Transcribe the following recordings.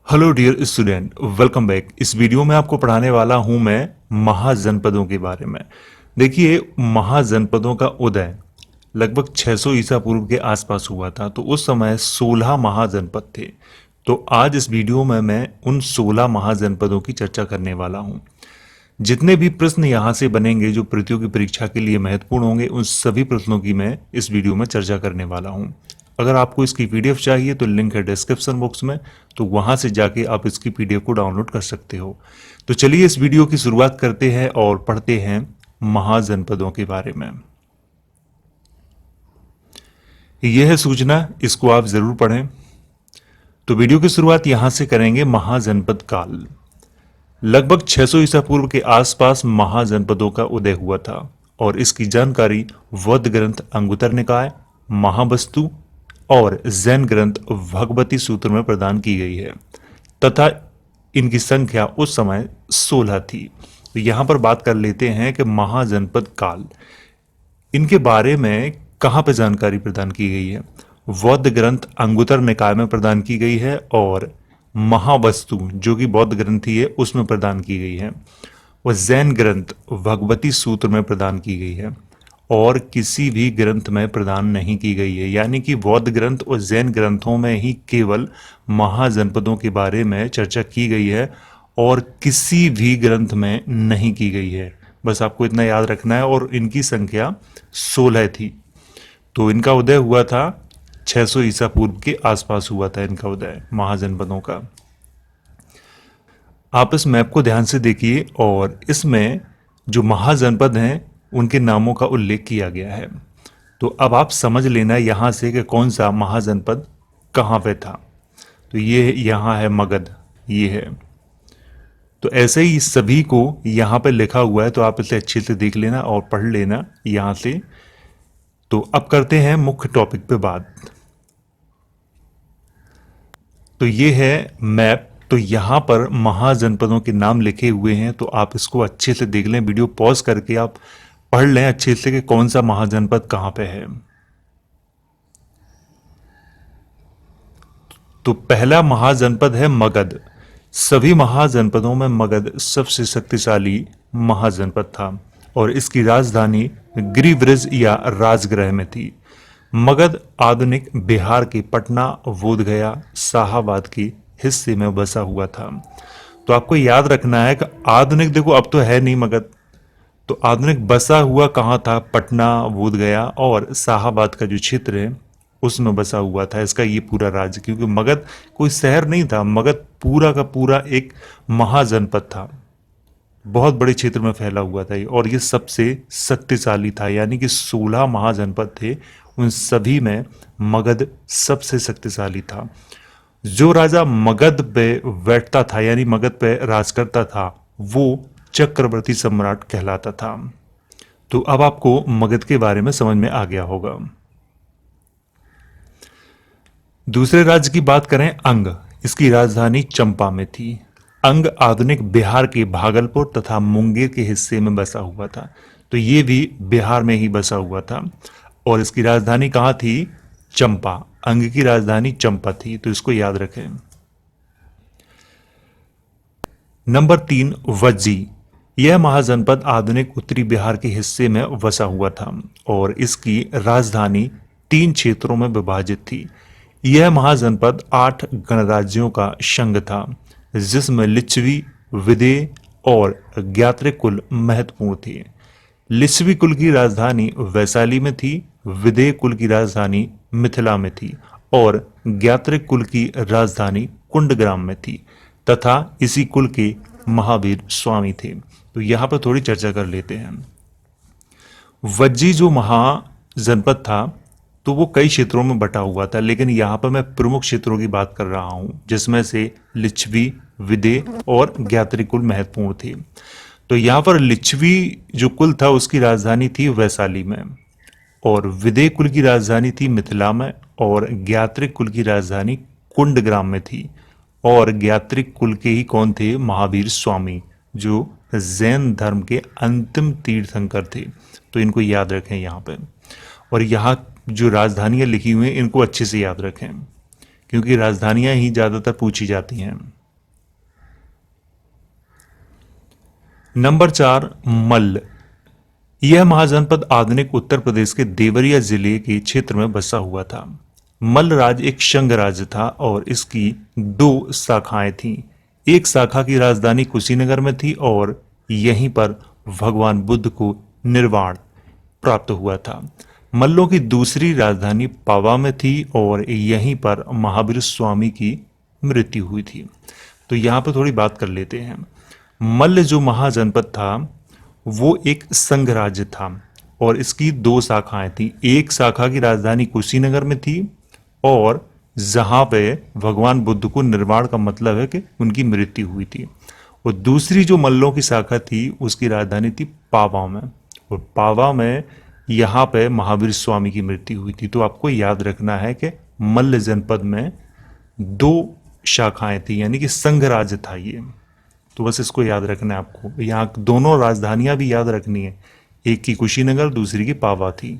Hello dear student, welcome back. इस video में आपको पढ़ाने वाला हूं मैं महाजनपदों के बारे में। देखिए, महाजनपदों का उदय लगभग 600 ईसा पूर्व के आसपास हुआ था। तो उस समय 16 महाजनपद थे। तो आज इस वीडियो में मैं उन 16 महाजनपदों की चर्चा करने वाला हूं। जितने भी प्रश्न यहाँ से बनेंगे जो प्रतियोगी परीक्षा के लिए महत्वपूर्ण होंगे, उन सभी प्रश्नों की मैं इस वीडियो में चर्चा करने वाला हूँ। अगर आपको इसकी पीडीएफ चाहिए तो लिंक है डिस्क्रिप्शन बॉक्स में, तो वहां से जाके आप इसकी पीडीएफ को डाउनलोड कर सकते हो। तो चलिए इस वीडियो की शुरुआत करते हैं और पढ़ते हैं महाजनपदों के बारे में। यह है सूचना, इसको आप जरूर पढ़ें। तो वीडियो की शुरुआत यहां से करेंगे। महाजनपद काल लगभग 600 ईसा पूर्व के आसपास महाजनपदों का उदय हुआ था और इसकी जानकारी बौद्ध ग्रंथ अंगुत्तर निकाय, महावस्तु और जैन ग्रंथ भगवती सूत्र में प्रदान की गई है तथा इनकी संख्या उस समय 16 थी। तो यहां पर बात कर लेते हैं कि महाजनपद काल, इनके बारे में कहां पर जानकारी प्रदान की गई है। बौद्ध ग्रंथ अंगुत्तर निकाय में प्रदान की गई है और महावस्तु जो कि बौद्ध ग्रंथ ही है उसमें प्रदान की गई है। वह जैन ग्रंथ भगवती सूत्र में प्रदान की गई है और किसी भी ग्रंथ में प्रदान नहीं की गई है। यानी कि बौद्ध ग्रंथ और जैन ग्रंथों में ही केवल महाजनपदों के बारे में चर्चा की गई है और किसी भी ग्रंथ में नहीं की गई है। बस आपको इतना याद रखना है। और इनकी संख्या 16 थी। तो इनका उदय हुआ था 600 ईसा पूर्व के आसपास हुआ था इनका उदय महाजनपदों का। आप इस मैप को ध्यान से देखिए और इसमें जो महाजनपद हैं उनके नामों का उल्लेख किया गया है। तो अब आप समझ लेना यहां से कि कौन सा महाजनपद कहां पे था। तो ये यहां है मगध, ये है। तो ऐसे ही सभी को यहां पे लिखा हुआ है, तो आप इसे अच्छे से देख लेना और पढ़ लेना यहां से। तो अब करते हैं मुख्य टॉपिक पे बात। तो ये है मैप। तो यहां पर महाजनपदों के नाम लिखे हुए हैं, तो आप इसको अच्छे से देख लें। वीडियो पॉज करके आप पढ़ लें अच्छे से कि कौन सा महाजनपद कहां पे है। तो पहला महाजनपद है मगध। सभी महाजनपदों में मगध सबसे शक्तिशाली महाजनपद था और इसकी राजधानी गिरिब्रज या राजगृह में थी। मगध आधुनिक बिहार के पटना, बोधगया, शाहाबाद के हिस्से में बसा हुआ था। तो आपको याद रखना है कि आधुनिक, देखो अब तो है नहीं मगध, तो आधुनिक बसा हुआ कहाँ था? पटना, बोधगया और शाहाबाद का जो क्षेत्र है उसमें बसा हुआ था इसका ये पूरा राज्य। क्योंकि मगध कोई शहर नहीं था, मगध पूरा का पूरा एक महाजनपद था, बहुत बड़े क्षेत्र में फैला हुआ था और ये सबसे शक्तिशाली था। यानी कि 16 महाजनपद थे, उन सभी में मगध सबसे शक्तिशाली था। जो राजा मगध पे बैठता था यानी मगध पे राज करता था वो चक्रवर्ती सम्राट कहलाता था। तो अब आपको मगध के बारे में समझ में आ गया होगा। दूसरे राज्य की बात करें, अंग। इसकी राजधानी चंपा में थी। अंग आधुनिक बिहार के भागलपुर तथा मुंगेर के हिस्से में बसा हुआ था। तो ये भी बिहार में ही बसा हुआ था और इसकी राजधानी कहाँ थी? चंपा। अंग की राजधानी चंपा थी, तो इसको याद रखें। नंबर 3, वज्जी। यह महाजनपद आधुनिक उत्तरी बिहार के हिस्से में बसा हुआ था और इसकी राजधानी 3 क्षेत्रों में विभाजित थी। यह महाजनपद 8 गणराज्यों का संघ था जिसमें लिच्छवी, विदेह और ज्ञात्रिक कुल महत्वपूर्ण थे। लिच्छवी कुल की राजधानी वैशाली में थी, विदेह कुल की राजधानी मिथिला में थी और ज्ञात्रिक कुल की राजधानी कुंडग्राम में थी तथा इसी कुल के महावीर स्वामी थे। तो यहां पर थोड़ी चर्चा कर लेते हैं। वज्जी जो महाजनपद था तो वो कई क्षेत्रों में बटा हुआ था, लेकिन यहाँ पर मैं प्रमुख क्षेत्रों की बात कर रहा हूँ जिसमें से लिच्छवी, विदेह और ज्ञात्रिक कुल महत्वपूर्ण थे। तो यहाँ पर लिच्छवी जो कुल था उसकी राजधानी थी वैशाली में और विदेह कुल की राजधानी थी मिथिला में और ज्ञात्रिक कुल की राजधानी कुंडग्राम में थी। और ज्ञात्रिक कुल के ही कौन थे? महावीर स्वामी, जो जैन धर्म के अंतिम तीर्थंकर थे। तो इनको याद रखें यहाँ पे। और यहाँ जो राजधानियां लिखी हुई हैं इनको अच्छे से याद रखें क्योंकि राजधानियां ही ज़्यादातर पूछी जाती हैं। नंबर 4 मल्ल। यह महाजनपद आधुनिक उत्तर प्रदेश के देवरिया जिले के क्षेत्र में बसा हुआ था। मल्ल राज्य एक शंग राज्य था और इसकी 2 शाखाएं थीं। एक शाखा की राजधानी कुशीनगर में थी और यहीं पर भगवान बुद्ध को निर्वाण प्राप्त हुआ था। मल्लों की दूसरी राजधानी पावा में थी और यहीं पर महावीर स्वामी की मृत्यु हुई थी। तो यहाँ पर थोड़ी बात कर लेते हैं। मल्ल जो महाजनपद था वो एक संघ राज्य था और इसकी 2 शाखाएं थी। एक शाखा की राजधानी कुशीनगर में थी और जहां पे भगवान बुद्ध को निर्वाण का मतलब है कि उनकी मृत्यु हुई थी, और दूसरी जो मल्लों की शाखा थी उसकी राजधानी थी पावा में, और पावा में यहाँ पे महावीर स्वामी की मृत्यु हुई थी। तो आपको याद रखना है कि मल्ल जनपद में 2 शाखाएं थी, यानी कि संघ राज्य था ये। तो बस इसको याद रखना है आपको। यहाँ दोनों राजधानियां भी याद रखनी है, एक की कुशीनगर, दूसरी की पावा थी।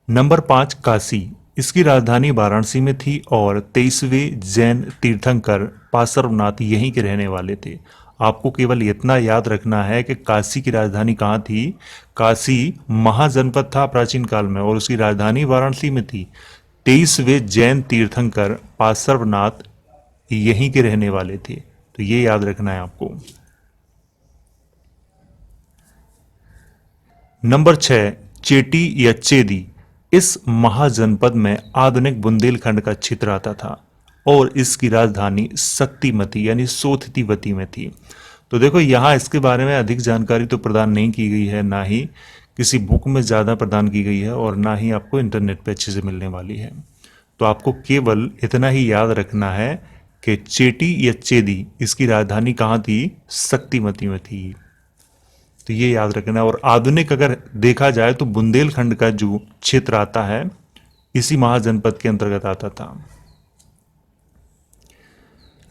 नंबर 5 काशी। इसकी राजधानी वाराणसी में थी और 23वें जैन तीर्थंकर पार्श्वनाथ यहीं के रहने वाले थे। आपको केवल इतना याद रखना है कि काशी की राजधानी कहाँ थी। काशी महाजनपद था प्राचीन काल में और उसकी राजधानी वाराणसी में थी। 23वें जैन तीर्थंकर पार्श्वनाथ यहीं के रहने वाले थे, तो ये याद रखना है आपको। नंबर 6 चेटी या चेदी। इस महाजनपद में आधुनिक बुंदेलखंड का क्षेत्र आता था और इसकी राजधानी शक्तिमती यानी सोथितीवती में थी। तो देखो यहाँ इसके बारे में अधिक जानकारी तो प्रदान नहीं की गई है, ना ही किसी बुक में ज़्यादा प्रदान की गई है और ना ही आपको इंटरनेट पे अच्छे से मिलने वाली है। तो आपको केवल इतना ही याद रखना है कि चेटी या चेदी इसकी राजधानी कहाँ थी, शक्तिमती में थी। तो ये याद रखना। और आधुनिक अगर देखा जाए तो बुंदेलखंड का जो क्षेत्र आता है इसी महाजनपद के अंतर्गत आता था।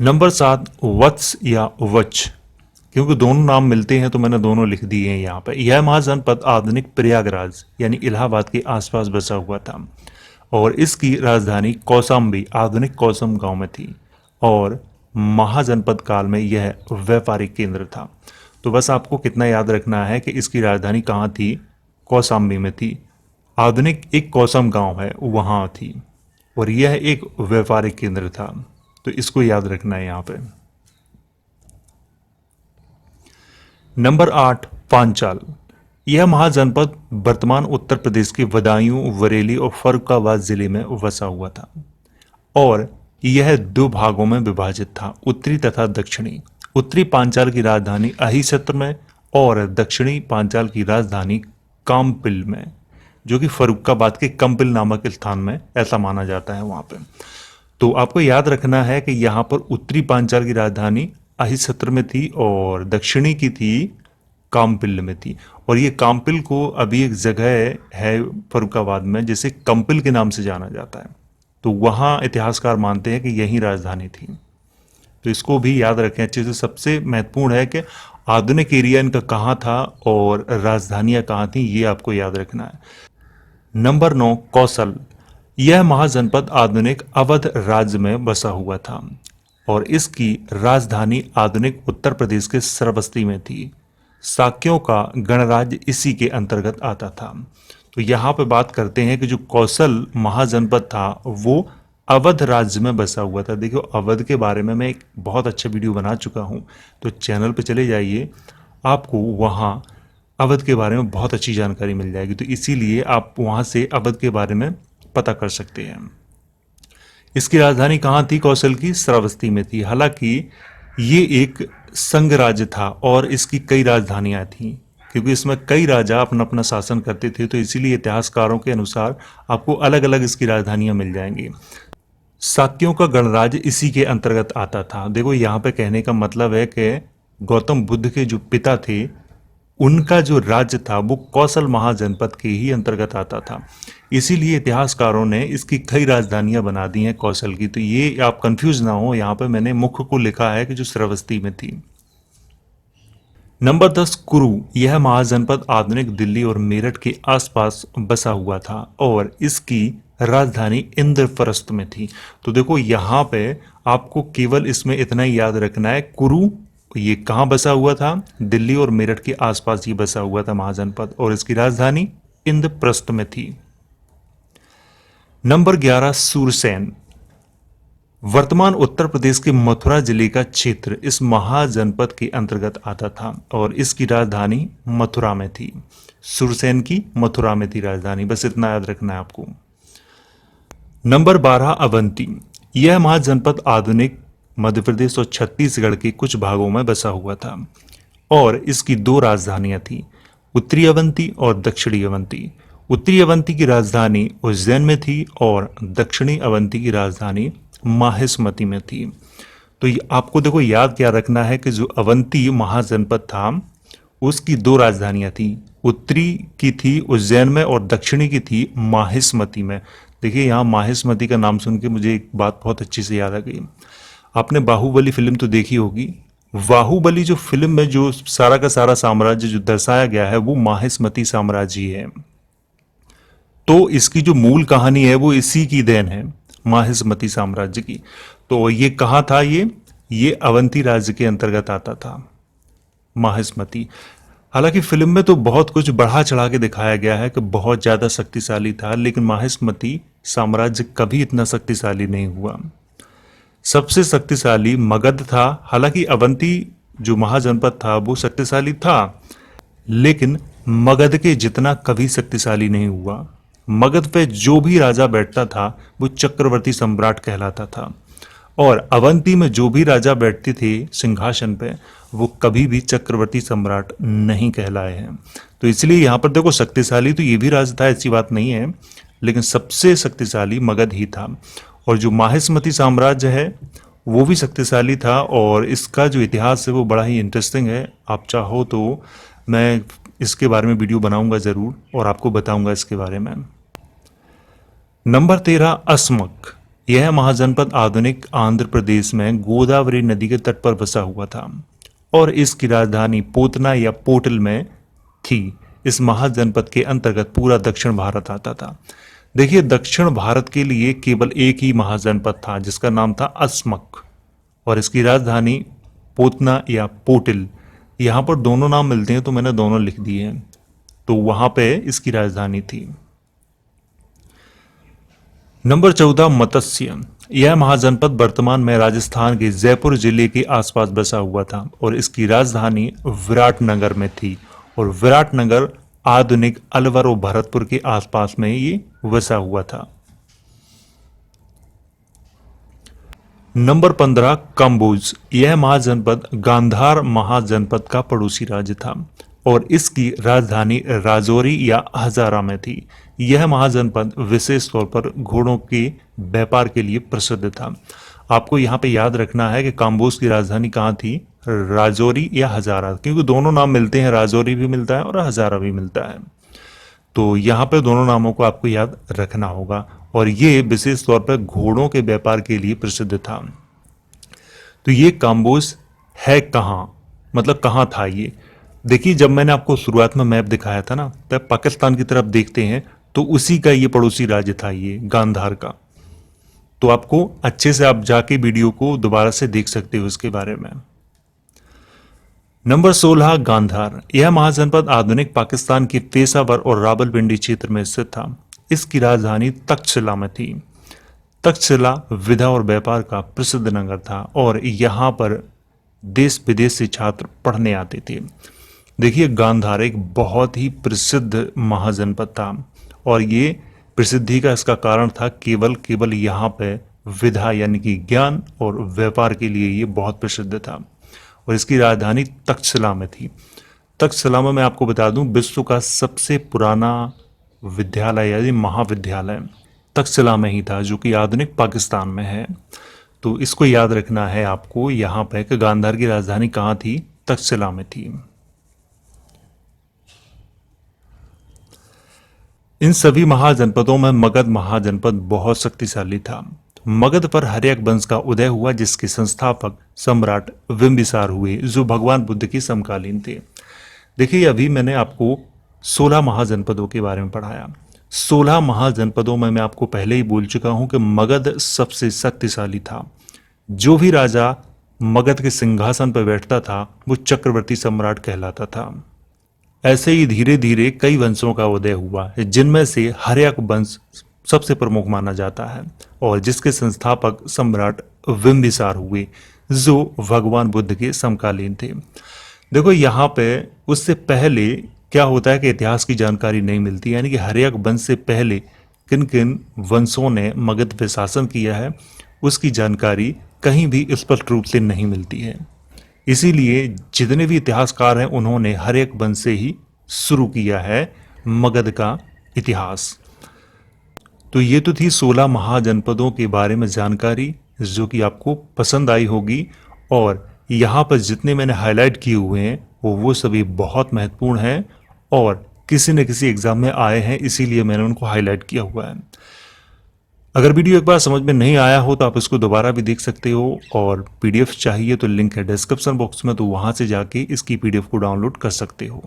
नंबर 7 वत्स या वच। क्योंकि दोनों नाम मिलते हैं तो मैंने दोनों लिख दिए हैं यहाँ पर। यह महाजनपद आधुनिक प्रयागराज यानी इलाहाबाद के आसपास बसा हुआ था और इसकी राजधानी कौशाम्बी आधुनिक कौशम गांव में थी और महाजनपद काल में यह व्यापारिक केंद्र था। तो बस आपको कितना याद रखना है कि इसकी राजधानी कहाँ थी, कौशाम्बी में थी। आधुनिक एक कौशम गांव है वहाँ थी और यह एक व्यापारिक केंद्र था, तो इसको याद रखना है यहाँ पे। नंबर 8 पांचाल। यह महाजनपद वर्तमान उत्तर प्रदेश के बदायूं, बरेली और फर्रुखाबाद जिले में बसा हुआ था और यह 2 भागों में विभाजित था, उत्तरी तथा दक्षिणी। उत्तरी पांचाल की राजधानी अहिछत्र में और दक्षिणी पांचाल की राजधानी काम्पिल में, जो कि फर्रुखाबाद के कंपिल नामक स्थान में ऐसा माना जाता है वहाँ पे। तो आपको याद रखना है कि यहाँ पर उत्तरी पांचाल की राजधानी अहिछत्र में थी और दक्षिणी की थी काम्पिल में थी। और ये काम्पिल को अभी एक जगह है फर्रुखाबाद में जिसे कंपिल के नाम से जाना जाता है, तो वहाँ इतिहासकार मानते हैं कि यही राजधानी थी। तो इसको भी याद रखें अच्छे से। सबसे महत्वपूर्ण है कि आधुनिक एरिया इनका कहाँ था और राजधानियाँ कहाँ थी, ये आपको याद रखना है। नंबर 9 कौशल। यह महाजनपद आधुनिक अवध राज्य में बसा हुआ था और इसकी राजधानी आधुनिक उत्तर प्रदेश के श्रावस्ती में थी। शाक्यों का गणराज्य इसी के अंतर्गत आता था। तो यहाँ पे बात करते हैं कि जो कौशल महाजनपद था वो अवध राज्य में बसा हुआ था। देखो अवध के बारे में मैं एक बहुत अच्छा वीडियो बना चुका हूँ, तो चैनल पे चले जाइए, आपको वहाँ अवध के बारे में बहुत अच्छी जानकारी मिल जाएगी। तो इसीलिए आप वहाँ से अवध के बारे में पता कर सकते हैं। इसकी राजधानी कहाँ थी कौशल की, श्रावस्ती में थी। हालांकि ये एक संघ राज्य था और इसकी कई राजधानियाँ थीं, क्योंकि इसमें कई राजा अपना अपना शासन करते थे, तो इसीलिए इतिहासकारों के अनुसार आपको अलग अलग इसकी राजधानियाँ मिल जाएंगी। शाक्यों का गणराज्य इसी के अंतर्गत आता था। देखो यहाँ पे कहने का मतलब है कि गौतम बुद्ध के जो पिता थे उनका जो राज्य था वो कौशल महाजनपद के ही अंतर्गत आता था, इसीलिए इतिहासकारों ने इसकी कई राजधानियां बना दी हैं कौशल की। तो ये आप कंफ्यूज ना हो, यहाँ पे मैंने मुख्य को लिखा है कि जो श्रावस्ती में थी। नंबर 10 कुरु। यह महाजनपद आधुनिक दिल्ली और मेरठ के आसपास बसा हुआ था और इसकी राजधानी इंद्रप्रस्थ में थी। तो देखो यहाँ पे आपको केवल इसमें इतना ही याद रखना है, कुरु ये कहाँ बसा हुआ था? दिल्ली और मेरठ के आसपास ये बसा हुआ था महाजनपद, और इसकी राजधानी इंद्रप्रस्थ में थी। नंबर 11 सूरसेन। वर्तमान उत्तर प्रदेश के मथुरा जिले का क्षेत्र इस महाजनपद के अंतर्गत आता था और इसकी राजधानी मथुरा में थी। सुरसेन की मथुरा में थी राजधानी, बस इतना याद रखना है आपको। नंबर 12 अवंती। यह महाजनपद आधुनिक मध्य प्रदेश और छत्तीसगढ़ के कुछ भागों में बसा हुआ था और इसकी दो राजधानियां थी, उत्तरी अवंती और दक्षिणी अवंती। उत्तरी अवंती की राजधानी उज्जैन में थी और दक्षिणी अवंती की राजधानी माहिष्मती में थी। तो ये आपको देखो याद क्या रखना है कि जो अवंती महाजनपद था उसकी दो राजधानियां थी, उत्तरी की थी उज्जैन में और दक्षिणी की थी माहिष्मती में। देखिए यहाँ माहिष्मती का नाम सुन के मुझे एक बात बहुत अच्छी से याद आ गई। आपने बाहुबली फिल्म तो देखी होगी। बाहुबली जो फिल्म में जो सारा का सारा साम्राज्य जो दर्शाया गया है वो माहिष्मती साम्राज्य है। तो इसकी जो मूल कहानी है वो इसी की देन है, माहिष्मती साम्राज्य की। तो ये कहाँ था? ये अवंती राज्य के अंतर्गत आता था माहिष्मती। हालांकि फिल्म में तो बहुत कुछ बढ़ा चढ़ा के दिखाया गया है कि बहुत ज्यादा शक्तिशाली था, लेकिन माहिष्मती साम्राज्य कभी इतना शक्तिशाली नहीं हुआ। सबसे शक्तिशाली मगध था। हालांकि अवंती जो महाजनपद था वो शक्तिशाली था, लेकिन मगध के जितना कभी शक्तिशाली नहीं हुआ। मगध पे जो भी राजा बैठता था वो चक्रवर्ती सम्राट कहलाता था और अवंती में जो भी राजा बैठते थे सिंहासन पे वो कभी भी चक्रवर्ती सम्राट नहीं कहलाए हैं। तो इसलिए यहाँ पर देखो शक्तिशाली तो ये भी राजा था, ऐसी बात नहीं है, लेकिन सबसे शक्तिशाली मगध ही था। और जो माहिष्मती साम्राज्य है वो भी शक्तिशाली था और इसका जो इतिहास है वो बड़ा ही इंटरेस्टिंग है। आप चाहो तो मैं इसके बारे में वीडियो बनाऊंगा ज़रूर और आपको बताऊंगा इसके बारे में। नंबर 13 अस्मक। यह महाजनपद आधुनिक आंध्र प्रदेश में गोदावरी नदी के तट पर बसा हुआ था और इसकी राजधानी पोतना या पोटल में थी। इस महाजनपद के अंतर्गत पूरा दक्षिण भारत आता था। देखिए दक्षिण भारत के लिए केवल एक ही महाजनपद था जिसका नाम था अस्मक और इसकी राजधानी पोतना या पोटिल। यहाँ पर दोनों नाम मिलते हैं तो मैंने दोनों लिख दिए हैं। तो वहां पे इसकी राजधानी थी। नंबर 14 मत्स्य। यह महाजनपद वर्तमान में राजस्थान के जयपुर जिले के आसपास बसा हुआ था और इसकी राजधानी विराटनगर में थी और विराटनगर आधुनिक अलवर और भरतपुर के आसपास में ये बसा हुआ था। नंबर 15 कंबोज। यह महाजनपद गांधार महाजनपद का पड़ोसी राज्य था और इसकी राजधानी राजौरी या हजारा में थी। यह महाजनपद विशेष तौर पर घोड़ों के व्यापार के लिए प्रसिद्ध था। आपको यहाँ पे याद रखना है कि काम्बोज की राजधानी कहाँ थी? राजौरी या हजारा, क्योंकि दोनों नाम मिलते हैं, राजौरी भी मिलता है और हजारा भी मिलता है। तो यहाँ पे दोनों नामों को आपको याद रखना होगा और ये विशेष तौर पर घोड़ों के व्यापार के लिए प्रसिद्ध था। तो ये काम्बोज है कहाँ, मतलब कहाँ था ये? देखिए जब मैंने आपको शुरुआत में मैप दिखाया था ना, तब पाकिस्तान की तरफ देखते हैं तो उसी का ये पड़ोसी राज्य था ये गांधार का। तो आपको अच्छे से आप जाके वीडियो को दोबारा से देख सकते हो इसके बारे में। नंबर 16 गांधार। यह महाजनपद आधुनिक पाकिस्तान के पेशावर और रावलपिंडी क्षेत्र में स्थित था। इसकी राजधानी तक्षशिला में थी। तक्षशिला विधा और व्यापार का प्रसिद्ध नगर था और यहाँ पर देश विदेश से छात्र पढ़ने आते थे। देखिए गांधार एक बहुत ही प्रसिद्ध महाजनपद था और ये प्रसिद्धि का इसका कारण था केवल यहाँ पे विधा यानी कि ज्ञान और व्यापार के लिए ये बहुत प्रसिद्ध था और इसकी राजधानी तक्षशिला में थी। तक्षशिला में मैं आपको बता दूं विश्व का सबसे पुराना विद्यालय यानी महाविद्यालय तक्षशिला में ही था, जो कि आधुनिक पाकिस्तान में है। तो इसको याद रखना है आपको यहाँ पे कि गांधार की राजधानी कहाँ थी? तक्षशिला में थी। इन सभी महाजनपदों में मगध महाजनपद बहुत शक्तिशाली था। मगध पर हर्यक वंश का उदय हुआ जिसके संस्थापक सम्राट बिंबिसार हुए, जो भगवान बुद्ध के समकालीन थे। देखिए अभी मैंने आपको 16 महाजनपदों के बारे में पढ़ाया। 16 महाजनपदों में मैं आपको पहले ही बोल चुका हूं कि मगध सबसे शक्तिशाली था। जो भी राजा मगध के सिंहासन पर बैठता था वो चक्रवर्ती सम्राट कहलाता था। ऐसे ही धीरे धीरे कई वंशों का उदय हुआ जिनमें से हर्यक वंश सबसे प्रमुख माना जाता है और जिसके संस्थापक सम्राट बिंबिसार हुए जो भगवान बुद्ध के समकालीन थे। देखो यहाँ पे उससे पहले क्या होता है कि इतिहास की जानकारी नहीं मिलती, यानी कि हर्यक वंश से पहले किन किन वंशों ने मगध पे शासन किया है उसकी जानकारी कहीं भी स्पष्ट रूप से नहीं मिलती है। इसीलिए जितने भी इतिहासकार हैं उन्होंने हर्यक वंश से ही शुरू किया है मगध का इतिहास। तो ये तो थी 16 महाजनपदों के बारे में जानकारी जो कि आपको पसंद आई होगी, और यहाँ पर जितने मैंने हाईलाइट किए हुए हैं वो सभी बहुत महत्वपूर्ण हैं और किसी न किसी एग्जाम में आए हैं, इसीलिए मैंने उनको हाईलाइट किया हुआ है। अगर वीडियो एक बार समझ में नहीं आया हो तो आप इसको दोबारा भी देख सकते हो, और पीडीएफ चाहिए तो लिंक है डिस्क्रिप्शन बॉक्स में, तो वहाँ से जाके इसकी पीडीएफ को डाउनलोड कर सकते हो।